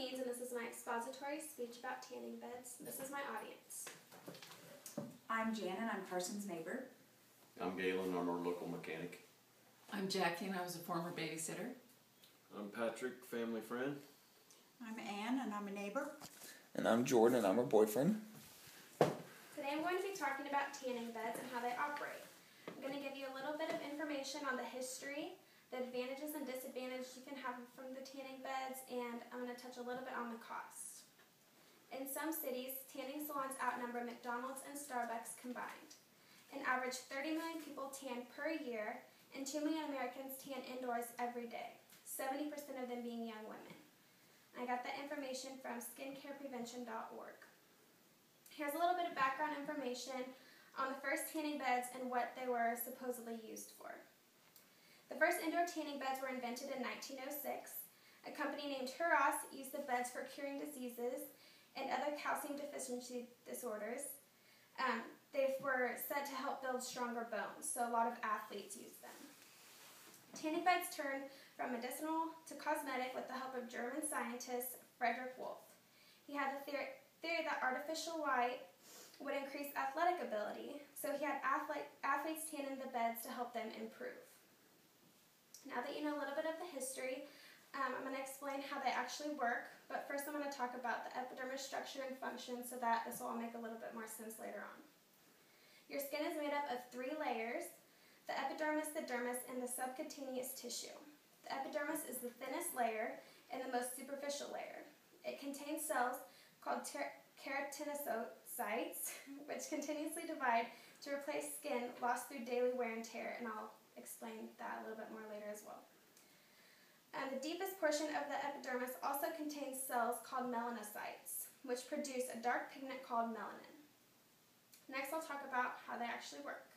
Means, and this is my expository speech about tanning beds. This is my audience. I'm Jan, and I'm Carson's neighbor. I'm Galen, I'm our local mechanic. I'm Jackie, and I was a former babysitter. I'm Patrick, family friend. I'm Ann, and I'm a neighbor. And I'm Jordan, and I'm her boyfriend. Today I'm going to be talking about tanning beds and how they operate. I'm going to give you a little bit of information on the history, the advantages and disadvantages you can have from the tanning beds, and I'm going to touch a little bit on the cost. In some cities, tanning salons outnumber McDonald's and Starbucks combined. An average 30 million people tan per year, and 2 million Americans tan indoors every day, 70% of them being young women. I got that information from skincareprevention.org. Here's a little bit of background information on the first tanning beds and what they were supposedly used for. The first indoor tanning beds were invented in 1906. A company named Huros used the beds for curing diseases and other calcium deficiency disorders. They were said to help build stronger bones, so a lot of athletes used them. Tanning beds turned from medicinal to cosmetic with the help of German scientist Frederick Wolf. He had the theory that artificial light would increase athletic ability, so he had athletes tan in the beds to help them improve. Now that you know a little bit of the history, I'm going to explain how they actually work, but first I'm going to talk about the epidermis structure and function so that this will all make a little bit more sense later on. Your skin is made up of 3 layers: the epidermis, the dermis, and the subcutaneous tissue. The epidermis is the thinnest layer and the most superficial layer. It contains cells called keratinocytes, which continuously divide to replace skin lost through daily wear and tear, and I'll explain that a little bit more later as well. The deepest portion of the epidermis also contains cells called melanocytes, which produce a dark pigment called melanin. Next, I'll talk about how they actually work.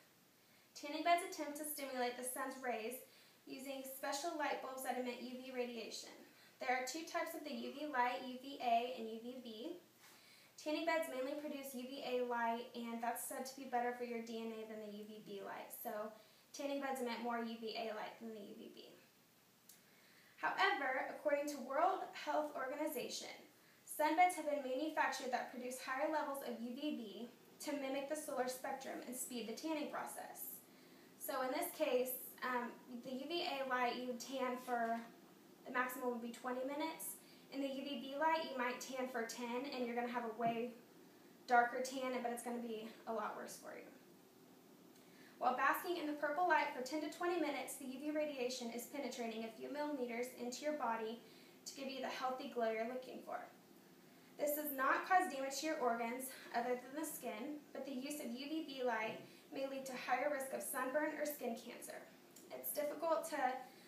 Tanning beds attempt to stimulate the sun's rays using special light bulbs that emit UV radiation. There are 2 types of the UV light, UVA and UVB. Tanning beds mainly produce UVA light, and that's said to be better for your DNA than the UVB light. So tanning beds emit more UVA light than the UVB. However, according to World Health Organization, sunbeds have been manufactured that produce higher levels of UVB to mimic the solar spectrum and speed the tanning process. So in this case, the UVA light you would tan for, the maximum would be 20 minutes. In the UVB light, you might tan for 10, and you're going to have a way darker tan, but it's going to be a lot worse for you. While basking in the purple light for 10 to 20 minutes, the UV radiation is penetrating a few millimeters into your body to give you the healthy glow you're looking for. This does not cause damage to your organs other than the skin, but the use of UVB light may lead to higher risk of sunburn or skin cancer. It's difficult to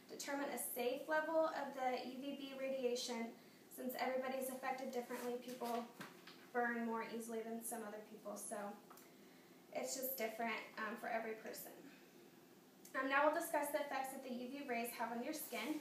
determine a safe level of the UVB radiation since everybody's affected differently. People burn more easily than some other people, so it's just different for every person. Now we'll discuss the effects that the UV rays have on your skin.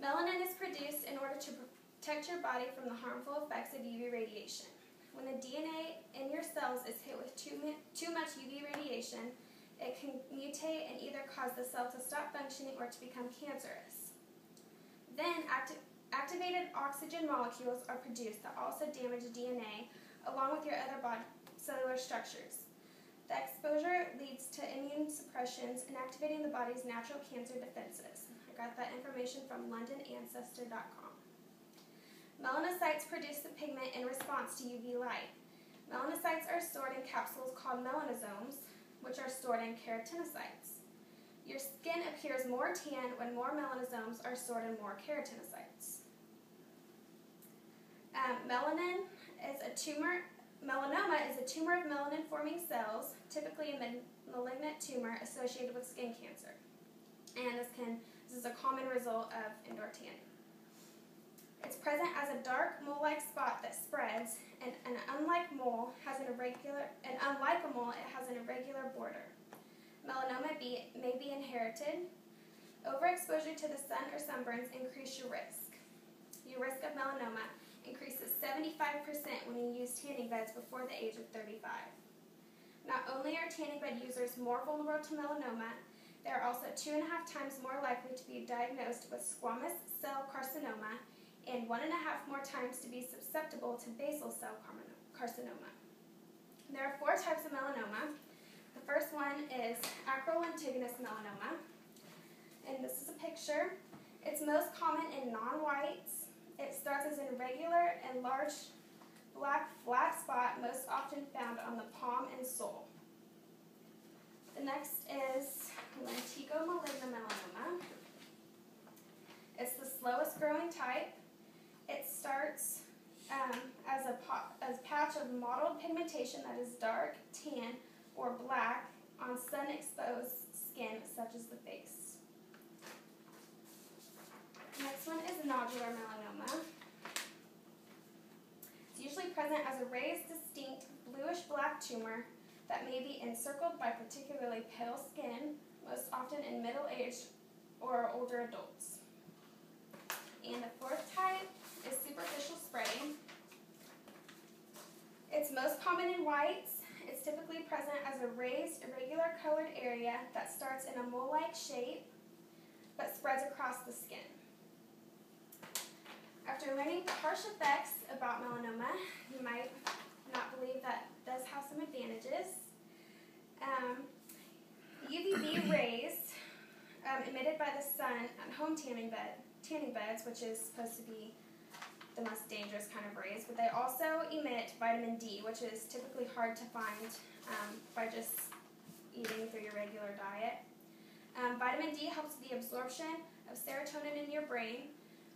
Melanin is produced in order to protect your body from the harmful effects of UV radiation. When the DNA in your cells is hit with too much UV radiation, it can mutate and either cause the cell to stop functioning or to become cancerous. Then activated oxygen molecules are produced that also damage DNA along with your other cellular structures. The exposure leads to immune suppressions and activating the body's natural cancer defenses. I got that information from londonancestor.com. Melanocytes produce the pigment in response to UV light. Melanocytes are stored in capsules called melanosomes, which are stored in keratinocytes. Your skin appears more tan when more melanosomes are stored in more keratinocytes. Melanoma is a tumor of melanin-forming cells, typically a malignant tumor associated with skin cancer. And this is a common result of indoor tanning. It's present as a dark mole-like spot that spreads, and unlike a mole, it has an irregular border. Melanoma may be inherited. Overexposure to the sun or sunburns increase your risk. Your risk of melanoma increases 75% when you use tanning beds before the age of 35. Not only are tanning bed users more vulnerable to melanoma, they are also 2.5 times more likely to be diagnosed with squamous cell carcinoma and 1.5 more times to be susceptible to basal cell carcinoma. There are 4 types of melanoma. The first one is acrolentiginous melanoma, and this is a picture. It's most common in non-whites. It starts as an irregular and large black flat spot, most often found on the palm and sole. The next is lentigo-maligna melanoma. It's the slowest growing type. It starts as a patch of mottled pigmentation that is dark, tan, or black on sun-exposed skin, such as the face. The next one is nodular melanoma. It's usually present as a raised, distinct, bluish-black tumor that may be encircled by particularly pale skin, most often in middle-aged or older adults. And the 4th type is superficial spreading. It's most common in whites. It's typically present as a raised, irregular colored area that starts in a mole-like shape but spreads across the skin. After learning the harsh effects about melanoma, you might not believe that it does have some advantages. UVB rays emitted by the sun on home tanning beds, which is supposed to be the most dangerous kind of rays, but they also emit vitamin D, which is typically hard to find by just eating through your regular diet. Vitamin D helps with the absorption of serotonin in your brain,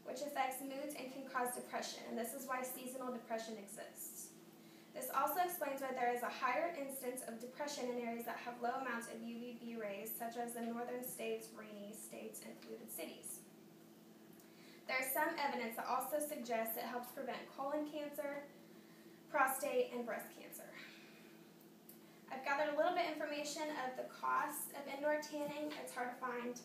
which affects moods and can cause depression, and this is why seasonal depression exists. This also explains why there is a higher incidence of depression in areas that have low amounts of UVB rays, such as the northern states, rainy states, and polluted cities. There is some evidence that also suggests it helps prevent colon cancer, prostate, and breast cancer. I've gathered a little bit of information of the cost of indoor tanning. It's hard to find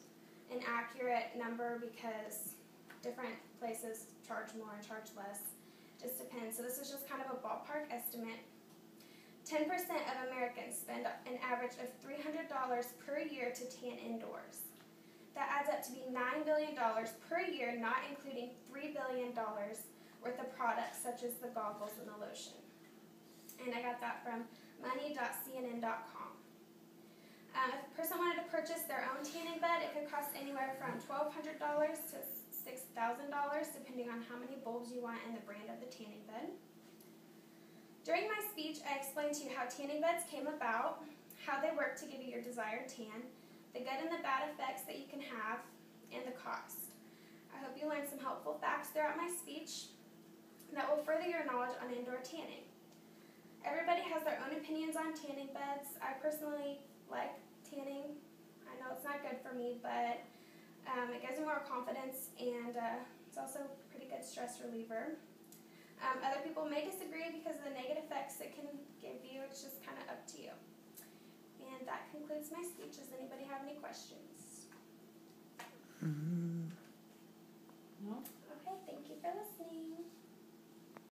an accurate number because different places charge more and charge less. Just depends. So this is just kind of a ballpark estimate. 10% of Americans spend an average of $300 per year to tan indoors. That adds up to be $9 billion per year, not including $3 billion worth of products such as the goggles and the lotion. And I got that from money.cnn.com. If a person wanted to purchase their own tanning bed, it could cost anywhere from $1,200 to $6,000, depending on how many bulbs you want and the brand of the tanning bed. During my speech, I explained to you how tanning beds came about, how they work to give you your desired tan, the good and the bad effects that you can have, and the cost. I hope you learned some helpful facts throughout my speech that will further your knowledge on indoor tanning. Everybody has their own opinions on tanning beds. I personally like tanning. I know it's not good for me, but it gives me more confidence, and it's also a pretty good stress reliever. Other people may disagree because of the negative effects it can give you. It's just kind of up to you. And that concludes my speech. Does anybody have any questions? No? Okay, thank you for listening.